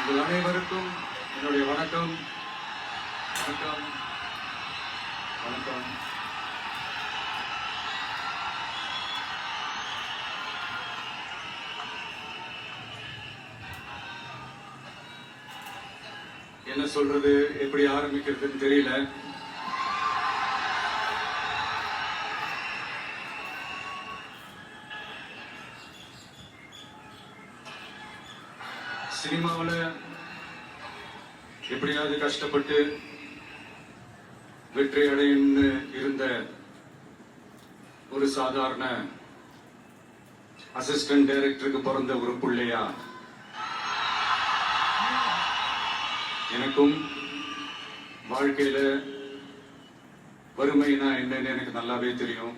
உங்கள் அனைவருக்கும் என்னுடைய வணக்கம். வணக்கம் வணக்கம். என்ன சொல்றது, எப்படி ஆரம்பிக்கிறதுன்னு தெரியல. சினிமாவில் எப்படியாவது கஷ்டப்பட்டு வெற்றி அடையன்னு இருந்த ஒரு சாதாரண அசிஸ்டன்ட் டைரக்டருக்கு பிறந்த ஒரு பிள்ளையா எனக்கும் வாழ்க்கையில வறுமைனா என்னன்னு எனக்கு நல்லாவே தெரியும்,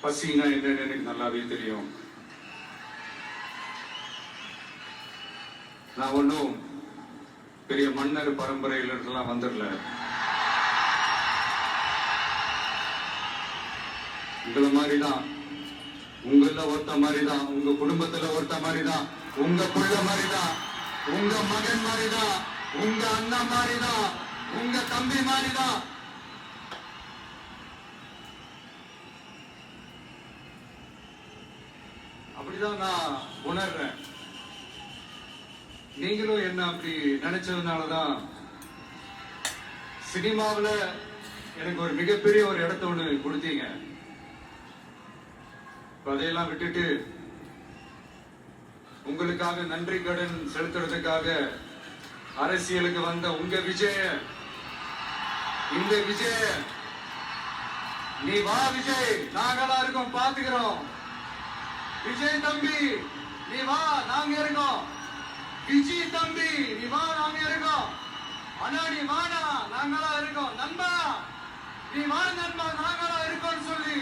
பசினா என்னன்னு எனக்கு நல்லாவே தெரியும். நான் ஒன்னும் பெரிய மன்னர் பரம்பரையிலாம் வந்துடல. உங்களை மாதிரிதான், உங்கள ஒருத்த மாதிரிதான், உங்க குடும்பத்துல ஒருத்த மாதிரிதான், உங்க புள்ள மாதிரிதான், உங்க மகன் மாதிரிதான், உங்க அண்ணா மாதிரிதான், உங்க தம்பி மாதிரிதான். அப்படிதான் நான் உணர்றேன். நீங்களும் என்ன அப்படி நினைச்சதுனாலதான் சினிமாவில் எனக்கு ஒரு மிகப்பெரிய ஒரு இடத்த ஒண்ணு கொடுத்தீங்க. அதையெல்லாம் விட்டுட்டு உங்களுக்காக நன்றி கடன் செலுத்துறதுக்காக அரசியலுக்கு வந்த உங்க விஜய, இந்த விஜய, நீ வா விஜய், நாங்களா இருக்கோம், பாத்துக்கிறோம். விஜய் தம்பி நீ வா, நாங்க இருக்கோம். விஜய் தம்பி நீ வா, நாங்க இருக்கோம். அண்ணா நீ வாடா, நாங்களா இருக்கோம். நண்பா நீ வா நண்பா, நாங்களா இருக்கோம் சொல்லி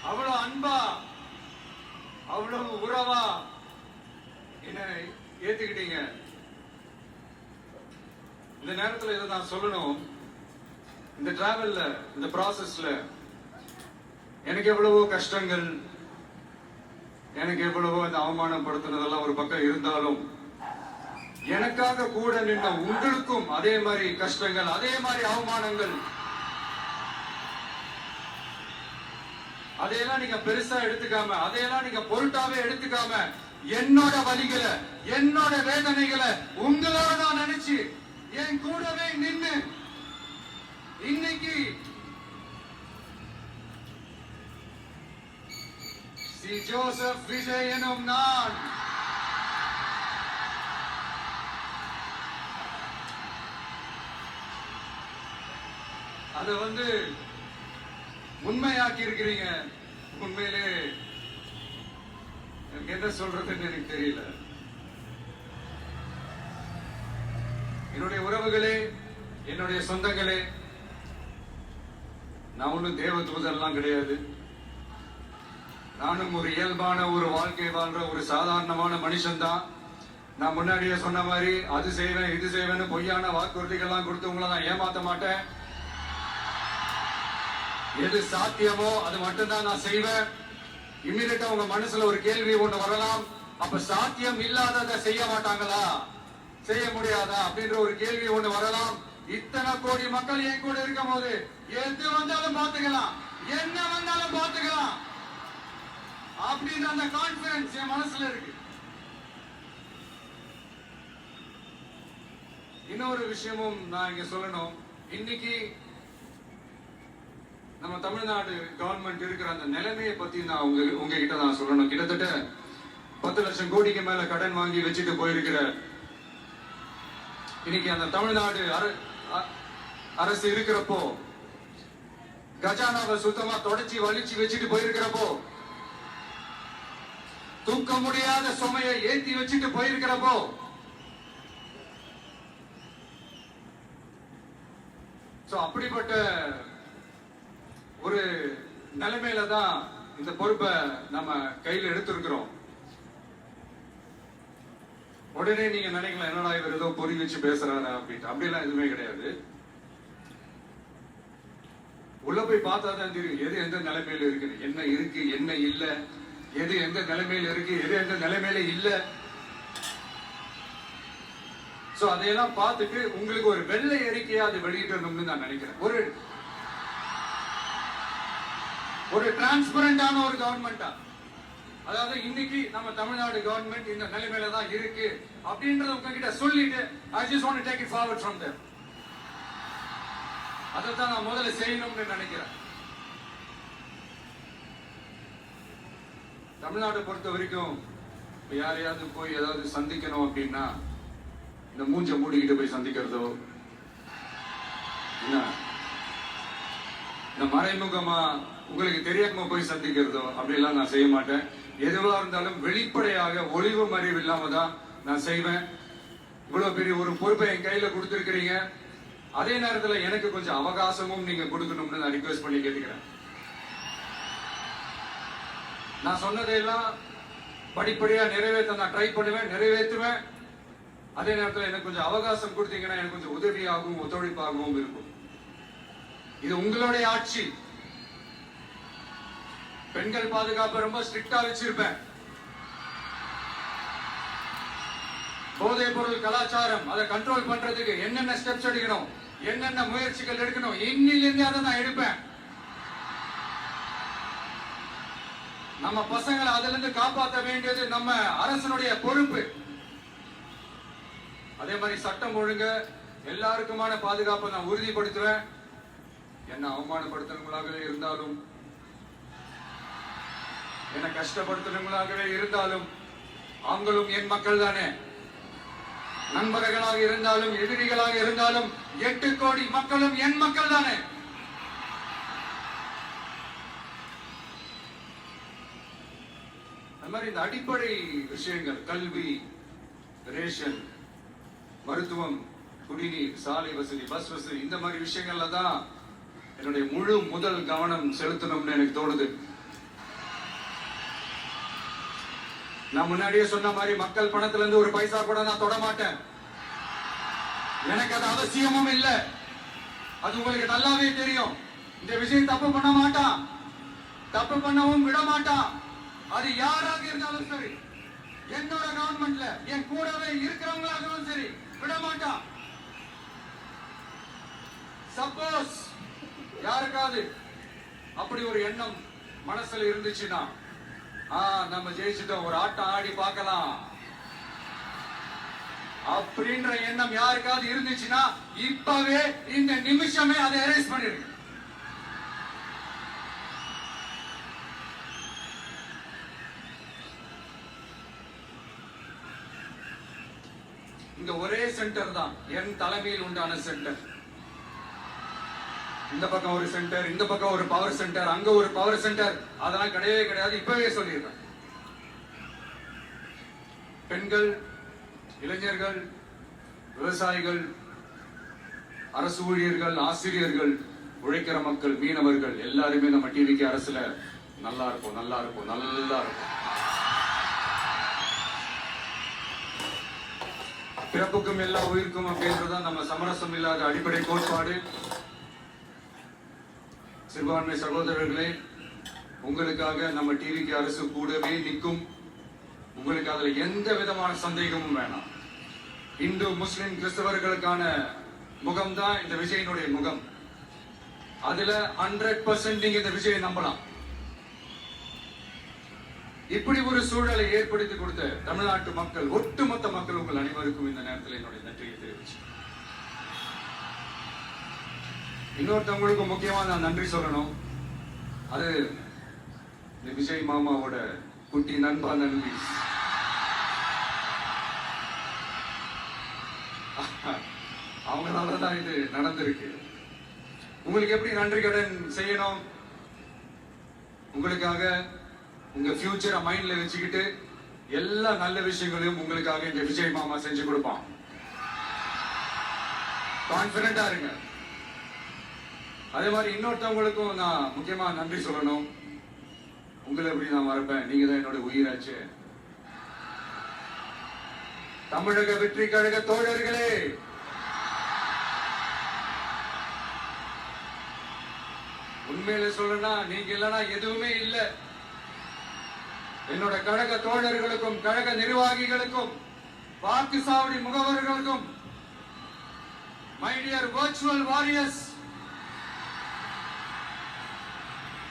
அவ்வளவு அன்பா, அவ்வளவு உறவா என்ன ஏத்துக்கிட்டீங்க. இந்த நேரத்துல இதை நான் சொல்லணும். இந்த டிராவல்ல, இந்த ப்ராசஸ்ல எனக்கு எவ்வளவோ கஷ்டங்கள், எனக்கு எவ்வளவோ இந்த அவமானப்படுத்தினதெல்லாம் ஒரு பக்கம் இருந்தாலும், எனக்காக கூட நின்ற உங்களுக்கும் அதே மாதிரி கஷ்டங்கள், அதே மாதிரி அவமானங்கள், அதையெல்லாம் நீங்க பெருசா எடுத்துக்காம, அதையெல்லாம் நீங்க பொருட்டாவே எடுத்துக்காம, என்னோட வலிகளை, என்னோட வேதனைகளை உங்களோட நான் நினைச்சு என் கூடவே நின்று இன்னைக்கு சி ஜோசப் விஜய் எனும் நான் அதை உண்மையாக்கி இருக்கிறீங்க. உண்மையிலே எனக்கு என்ன சொல்றதுன்னு எனக்கு தெரியல. என்னுடைய உறவுகளே, என்னுடைய சொந்தங்களே, நான் ஒன்னும் தேவதூதெல்லாம் கிடையாது. நானும் ஒரு இயல்பான ஒரு வாழ்க்கை வாழ்ற ஒரு சாதாரணமான மனுஷன் தான். நான் முன்னாடியே சொன்ன மாதிரி அது செய்வேன் இது செய்வேன்னு பொய்யான வாக்குறுதிகள்லாம் கொடுத்து உங்களை நான் ஏமாத்த மாட்டேன். எது சாத்தியமோ அது மட்டும்தான் நான் செய்வேன். இம்மிடியா உங்க மனசுல ஒரு கேள்வி ஒண்ணு வரலாம், அப்ப சாத்தியம் இல்லாததை செய்ய மாட்டாங்களா, செய்ய முடியாதா அப்படின்ற ஒரு கேள்வி ஒண்ணு வரலாம். இத்தனை கோடி மக்கள் என் கூட இருக்கும் போது எது வந்தாலும் பாத்துக்கலாம், என்ன வந்தாலும் பாத்துக்கலாம் அப்படின்ற அந்த கான்பிடன்ஸ் என் மனசுல இருக்கு. இன்னொரு விஷயமும் நான் இங்க சொல்லணும். இன்னைக்கு நம்ம தமிழ்நாடு கவர்மெண்ட் இருக்கிற அந்த நிலைமையை பத்தி நான் உங்ககிட்ட நான் சொல்லணும். கிட்டத்தட்ட 10 லட்சம் கோடிக்கு மேல கடன் வாங்கி வச்சுட்டு போயிருக்கிற இன்னைக்கு அந்த தமிழ்நாடு அரசு இருக்கிறப்போ, கஜானாவை சுத்தமா தொடச்சி வலிச்சு வச்சுட்டு போயிருக்கிறப்போ, தூக்க முடியாத சுமையை ஏத்தி வச்சுட்டு போயிருக்கிறப்போ, அப்படிப்பட்ட ஒரு நிலைமையில தான் இந்த பொறுப்பை நம்ம கையில் எடுத்திருக்கிறோம். உடனே நீங்க நினைக்கலாம், என்னடா இவர் ஏதோ பொறி வச்சு பேசுறாரு அப்படின்ட்டு. அப்படிலாம் எதுவுமே கிடையாது. உள்ள போய் பார்த்தா தான் தெரியும் எது எந்த நிலைமையில இருக்குது, என்ன இருக்கு என்ன இல்ல, எது எந்த நிலைமையில இருக்கு எது எந்த நிலைமையில இல்ல. சோ அதையெல்லாம் பார்த்துட்டு உங்களுக்கு ஒரு வெள்ளை அறிக்கையா அது வெளியிடணும்னு நான் நினைக்கிறேன். ஒரு டிரான்ஸ்பரண்டான ஒரு கவர்மெண்டா, அதாவது இன்னைக்கு நம்ம தமிழ்நாடு கவர்மெண்ட் இந்த நிலைமையில தான் இருக்கு அப்படின்றத உங்ககிட்ட சொல்லிட்டு I just want to take it forward from there. அதைத்தான் நான் முதல்ல செய்யணும்னு நினைக்கிறேன். தமிழ்நாட்டை பொறுத்த வரைக்கும் யாரையாவது போய் ஏதாவது சந்திக்கணும் அப்படின்னா இந்த மூஞ்ச மூடிக்கிட்டு போய் சந்திக்கிறதோ, என்ன இந்த மறைமுகமா உங்களுக்கு தெரியாம போய் சந்திக்கிறதோ அப்படிலாம் நான் செய்ய மாட்டேன். எதுவா இருந்தாலும் வெளிப்படையாக ஒளிவு மறைவு இல்லாம தான் நான் செய்வேன். இவ்வளவு பெரிய ஒரு பொறுப்பை என் கையில கொடுத்திருக்கிறீங்க. அதே நேரத்துல எனக்கு கொஞ்சம் அவகாசமும் நீங்க கொடுக்கணும்னு நான் ரிக்வெஸ்ட் பண்ணி கேட்டுக்கிறேன். நான் சொன்னதையெல்லாம் படிப்படியா நிறைவேற்ற நான் ட்ரை பண்ணுவேன், நிறைவேற்றுவேன். அதே நேரத்தில் எனக்கு கொஞ்சம் அவகாசம் கொடுத்தீங்கன்னா எனக்கு கொஞ்சம் உதவியாகவும் ஒத்துழைப்பாகவும் இருக்கும். இது உங்களுடைய ஆட்சி. பெண்கள் பாதுகாப்பு ரொம்ப ஸ்ட்ரிக்டா வச்சிருப்பேன். போதைப் பொருள் கலாச்சாரம் அதை கண்ட்ரோல் பண்றதுக்கு என்னென்ன ஸ்டெப்ஸ் எடுக்கணும், என்னென்ன முயற்சிகள் எடுக்கணும், இன்னிலிருந்து அதை நான் எடுப்பேன். நம்ம பசங்களை அதுல இருந்து காப்பாற்ற வேண்டியது நம்ம அரசனுடைய பொறுப்பு. அதே மாதிரி சட்டம் ஒழுங்கு எல்லாருக்குமான பாதுகாப்பை நான் உறுதிப்படுத்துவேன். என்ன அவமானப்படுத்துறவங்களாகவே இருந்தாலும், என்ன கஷ்டப்படுத்துறவங்களாகவே இருந்தாலும், அவங்களும் என் மக்கள் தானே. நண்பர்களாக இருந்தாலும் எதிரிகளாக இருந்தாலும் 8 கோடி மக்களும் என் மக்கள் தானே. அந்த மாதிரி இந்த அடிப்படை விஷயங்கள், கல்வி, ரேஷன், மருத்துவம், குடிநீர், சாலை வசதி, பஸ் வசதி, இந்த மாதிரி விஷயங்கள்ல தான் என்னுடைய முதல் கவனம் செலுத்தணும்னு எனக்கு தோணுது. நான் முன்னாடியே சொன்ன மாதிரி மக்கள் பணத்துல இருந்து ஒரு பைசா கூட நான் தொட மாட்டேன். எனக்கு அது அவசியமும் இல்லை. அது உங்களுக்கு நல்லாவே தெரியும். இந்த விஷயம் தப்பு பண்ண மாட்டான், தப்பு பண்ணவும் விட மாட்டான். அது யாராக இருந்தாலும் சரி, என்னோட கவர்மெண்ட்ல என் கூடவே இருக்கிறவங்களாகவும் சரி, விட மாட்டான். சப்போஸ் யாருக்காவது அப்படி ஒரு எண்ணம் மனசுல இருந்துச்சுன்னா, நம்ம ஜெயிச்சுட்டோம், ஒரு ஆட்டம் ஆடி பார்க்கலாம் அப்படின்ற எண்ணம் யாருக்காவது இருந்துச்சுன்னா இப்பவே இந்த நிமிஷமே அதை எரேஸ் பண்ணிருங்க. இங்க ஒரே சென்டர் தான், என் தலைமையில் உண்டான சென்டர். இந்த பக்கம் ஒரு சென்டர், இந்த பக்கம் ஒரு பவர் சென்டர், அங்க ஒரு பவர் சென்டர், அதெல்லாம் கிடையவே கிடையாது. இப்பவே சொல்லிடுறேன். பெண்கள், இளைஞர்கள், விவசாயிகள், அரசு ஊழியர்கள், ஆசிரியர்கள், உழைக்கிற மக்கள், மீனவர்கள் எல்லாருமே நம்ம டிவிக்கு அரசுல நல்லா இருக்கும், நல்லா இருக்கும், நல்லா இருக்கும். பிறப்புக்கும் எல்லா உயிருக்கும் அப்படின்றதான் நம்ம சமரசம் இல்லாத அடிப்படை கோட்பாடு. சிறுபான்மை சகோதரர்களே, உங்களுக்காக நம்ம டிவிக்கு அரசு கூடவே நிற்கும். உங்களுக்கு அதுல எந்த விதமான சந்தேகமும் வேணாம். இந்து, முஸ்லிம், கிறிஸ்தவர்களுக்கான முகம் தான் இந்த விஜயனுடைய முகம். அதுல 100% நீங்க இந்த விஜயை நம்பலாம். இப்படி ஒரு சூழலை ஏற்படுத்தி கொடுத்த தமிழ்நாட்டு மக்கள், ஒட்டுமொத்த மக்கள், உங்கள் அனைவருக்கும் இந்த நேரத்தில் என்னுடைய நன்றியை தெரிவிச்சு, இன்னொருத்தவங்களுக்கு முக்கியமா நான் நன்றி சொல்லணும். அது இந்த விஜய் மாமாவோட குட்டி நண்பா நன்றி. அவங்களாலதான் இது நடந்திருக்கு. உங்களுக்கு எப்படி நன்றி கடன் செய்யணும்? உங்களுக்காக உங்க ஃபியூச்சரை மைண்ட்ல வச்சுக்கிட்டு எல்லா நல்ல விஷயங்களையும் உங்களுக்காக இந்த விஜய் மாமா செஞ்சு கொடுப்பான். கான்பிடண்டா இருங்க. அதே மாதிரி இன்னொருத்தவங்களுக்கும் நான் முக்கியமா நன்றி சொல்லணும். உங்களை எப்படி நான் மறப்பேன்? நீங்க தான் என்னோட உயிராச்சு. தமிழக வெற்றி கழக தோழர்களே, உண்மையில சொல்லனா நீங்க இல்லனா எதுவுமே இல்ல. என்னோட கழக தோழர்களுக்கும் கழக நிர்வாகிகளுக்கும் வாக்கு சாவடி முகவர்களுக்கும் மை டியர் வர்ச்சுவல் வாரியர்ஸ்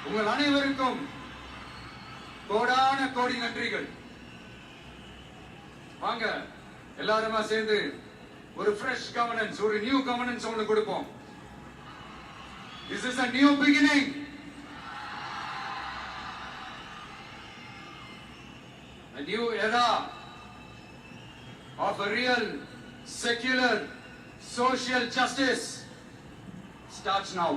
உங்கள் அனைவருக்கும் கோடான கோடி நன்றிகள். வாங்க எல்லாருமா சேர்ந்து ஒரு ஃப்ரெஷ் கவர்னன்ஸ், ஒரு நியூ கவர்னன்ஸ் ஒன்று கொடுப்போம். This is a new beginning. A new era of a real secular social justice starts now.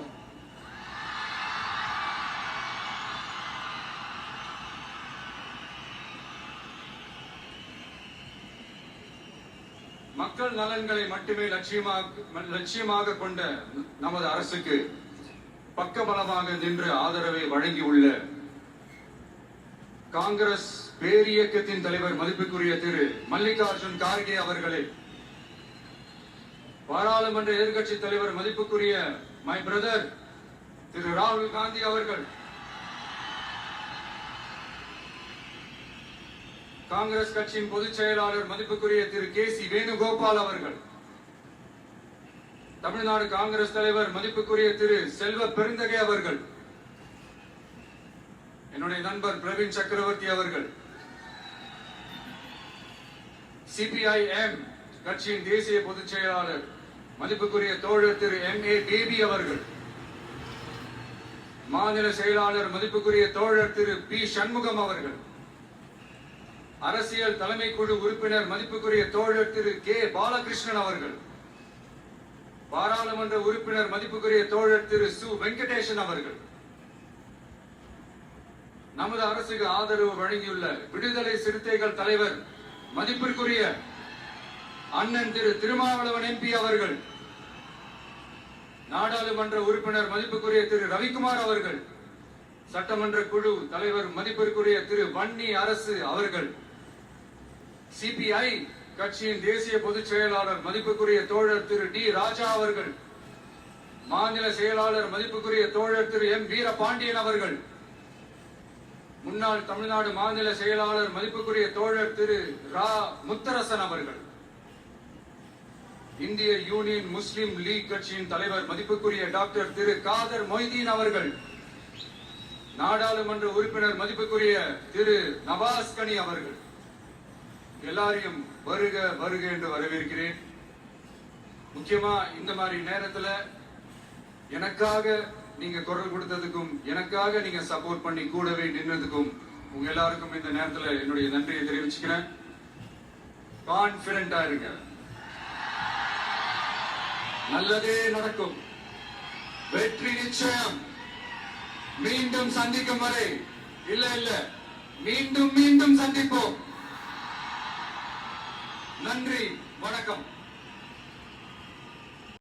மக்கள் நலன்களை மட்டுமே லட்சியமாக கொண்ட நமது அரசுக்கு பக்கபலமாக நின்று ஆதரவை வழங்கியுள்ள காங்கிரஸ் பேரியக்கத்தின் தலைவர் மதிப்புக்குரிய திரு மல்லிகார்ஜுன் கார்கே அவர்களே, பாராளுமன்ற எதிர்க்கட்சி தலைவர் மதிப்புக்குரிய மை பிரதர் திரு ராகுல் காந்தி அவர்கள், காங்கிரஸ் கட்சியின் பொதுச் செயலாளர் மதிப்புக்குரிய திரு கே.சி. வேணுகோபால் அவர்கள், தமிழ்நாடு காங்கிரஸ் தலைவர் மதிப்புக்குரிய திரு செல்வ பெருந்தகை அவர்கள், என்னுடைய நண்பர் பிரவீன் சக்கரவர்த்தி அவர்கள், சிபிஐஎம் கட்சியின் தேசிய பொதுச் செயலாளர் மதிப்புக்குரிய தோழர் திரு M.A. பேபி அவர்கள், மாநில செயலாளர் மதிப்புக்குரிய தோழர் திரு பி. சண்முகம் அவர்கள், அரசியல் தலைமை குழு உறுப்பினர் மதிப்புக்குரிய தோழர் திரு கே. பாலகிருஷ்ணன் அவர்கள், பாராளுமன்ற உறுப்பினர் மதிப்புக்குரிய தோழர் திரு சு. வெங்கடேசன் அவர்கள், நமது அரசுக்கு ஆதரவு வழங்கியுள்ள விடுதலை சிறுத்தைகள் தலைவர் மதிப்பிற்குரிய அண்ணன் திரு திருமாவளவன் MP அவர்கள், நாடாளுமன்ற உறுப்பினர் மதிப்புக்குரிய திரு ரவிக்குமார் அவர்கள், சட்டமன்ற குழு தலைவர் மதிப்பிற்குரிய திரு வன்னி அரசு அவர்கள், சிபிஐ கட்சியின் தேசிய பொதுச் செயலாளர் மதிப்புக்குரிய தோழர் திரு டி. ராஜா அவர்கள், மாநில செயலாளர் மதிப்புக்குரிய தோழர் திரு M. வீரபாண்டியன் அவர்கள், முன்னாள் தமிழ்நாடு மாநில செயலாளர் மதிப்புக்குரிய தோழர் திரு ரா. முத்தரசன் அவர்கள், இந்திய யூனியன் முஸ்லிம் லீக் கட்சியின் தலைவர் மதிப்புக்குரிய டாக்டர் திரு காதர் மொய்தீன் அவர்கள், நாடாளுமன்ற உறுப்பினர் மதிப்புக்குரிய திரு நவாஸ் கனி அவர்கள், எல்லாரையும் வருக வருக என்று வரவேற்கிறேன். முக்கியமா இந்த மாதிரி நேரத்துல எனக்காக நீங்க குரல் கொடுத்ததுக்கும் எனக்காக நீங்க சப்போர்ட் பண்ணி கூடவே நின்னதுக்கும் உங்க எல்லாருக்கும் இந்த நேரத்துல என்னுடைய நன்றியை தெரிவிச்சுக்கிறேன். கான்பிடண்டா இருங்க, நல்லதே நடக்கும், வெற்றி நிச்சயம். மீண்டும் சந்திக்கும் வரை இல்ல மீண்டும் மீண்டும் சந்திப்போம். நன்றி, வணக்கம்.